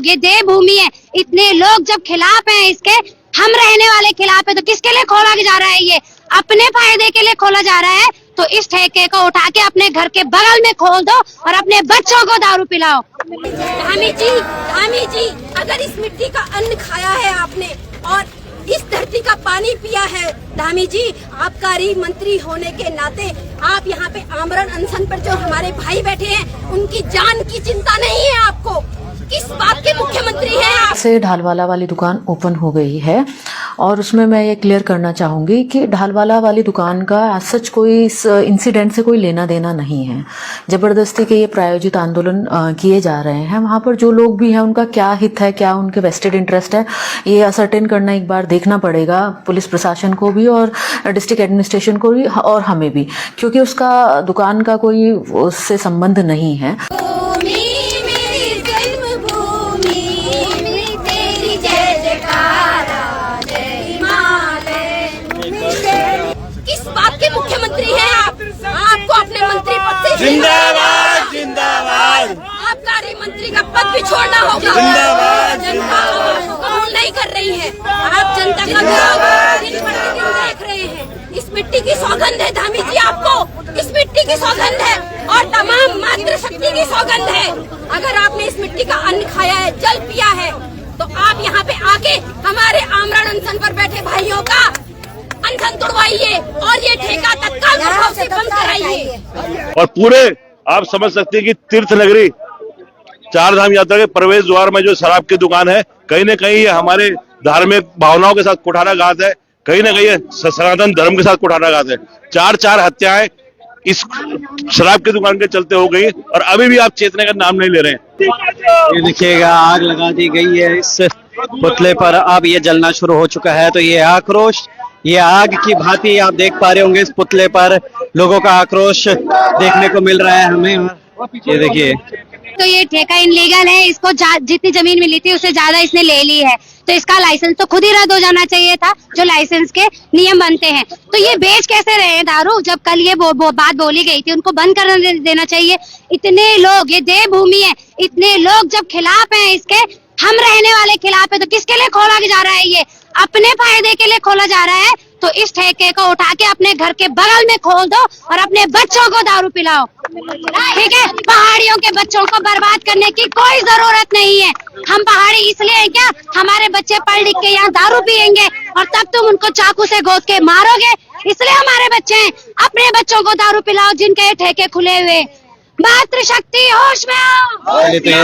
लोग, ये देवभूमि है, इतने लोग जब खिलाफ हैं इसके, हम रहने वाले खिलाफ है, तो किसके लिए खोला जा रहा है? ये अपने फायदे के लिए खोला जा रहा है। तो इस ठेके को उठा के अपने घर के बगल में खोल दो और अपने बच्चों को दारू पिलाओ। धामी जी, अगर इस मिट्टी का अन्न खाया है आपने और इस धरती का पानी पिया है, धामी जी, आबकारी मंत्री होने के नाते आप यहाँ पे आमरण अनशन पर जो हमारे भाई बैठे हैं, उनकी जान की चिंता नहीं है आपको? किस बात के मुख्यमंत्री हैं आप? से ढालवाला वाली दुकान ओपन हो गई है और उसमें मैं ये क्लियर करना चाहूँगी कि ढालवाला वाली दुकान का सच कोई इस इंसिडेंट से कोई लेना देना नहीं है। ज़बरदस्ती के ये प्रायोजित आंदोलन किए जा रहे हैं। वहाँ पर जो लोग भी हैं उनका क्या हित है, क्या उनके वेस्टेड इंटरेस्ट है, ये असर्टेन करना एक बार देखना पड़ेगा पुलिस प्रशासन को भी और डिस्ट्रिक्ट एडमिनिस्ट्रेशन को भी और हमें भी, क्योंकि उसका दुकान का कोई उससे संबंध नहीं है। मुख्यमंत्री हैं आप? आपको अपने मंत्री पद से जिंदाबाद जिंदाबाद, आबकारी मंत्री का पद भी छोड़ना होगा। जनता कबूल नहीं कर रही है। आप जनता का दिन प्रतिदिन देख रहे हैं। इस मिट्टी की सौगंध है धामी जी, आपको इस मिट्टी की सौगंध है और तमाम मातृशक्ति की सौगंध है। अगर आपने इस मिट्टी का अन्न खाया है, जल पिया है, तो आप यहाँ पे आके हमारे आमरण अनशन पर बैठे भाइयों का अनशन तोड़वाइए और ये ठेका तत्काल प्रभाव से बंद कराइए। और पूरे आप समझ सकते हैं कि तीर्थ नगरी चार धाम यात्रा के प्रवेश द्वार में जो शराब की दुकान है, कहीं न कहीं ये हमारे धार्मिक भावनाओं के साथ कुठाराघात है, कहीं न कहीं सनातन धर्म के साथ कुठाराघात है। चार हत्याएं इस शराब की दुकान के चलते हो गई और अभी भी आप चेतने का नाम नहीं ले रहे हैं। ये देखिएगा, आग लगा दी गई है इस पुतले पर, अब ये जलना शुरू हो चुका है। तो ये आक्रोश, ये आग की भांति आप देख पा रहे होंगे इस पुतले पर लोगों का आक्रोश देखने को मिल रहा है हमें। ये देखिए, तो ये ठेका इनलीगल है, इसको जितनी जमीन मिली थी उससे ज्यादा इसने ले ली है, तो इसका लाइसेंस तो खुद ही रद्द हो जाना चाहिए था, जो लाइसेंस के नियम बनते हैं। तो ये बेच कैसे रहे हैं दारू? जब कल ये बात बोली गई थी, उनको बंद कर देना चाहिए। इतने लोग, ये देवभूमि है, इतने लोग जब खिलाफ हैं इसके, हम रहने वाले खिलाफ है, तो किसके लिए खोला जा रहा है? ये अपने फायदे के लिए खोला जा रहा है। तो इस ठेके को उठा के अपने घर के बगल में खोल दो और अपने बच्चों को दारू पिलाओ। ठीक है, पहाड़ियों के बच्चों को बर्बाद करने की कोई जरूरत नहीं है। हम पहाड़ी इसलिए हैं क्या? हमारे बच्चे पढ़ लिख के यहाँ दारू पियेंगे और तब तुम उनको चाकू से गोद के मारोगे, इसलिए हमारे बच्चे हैं। अपने बच्चों को दारू पिलाओ जिनके ठेके खुले हुए। मातृशक्ति होश में आओ। देखिएगा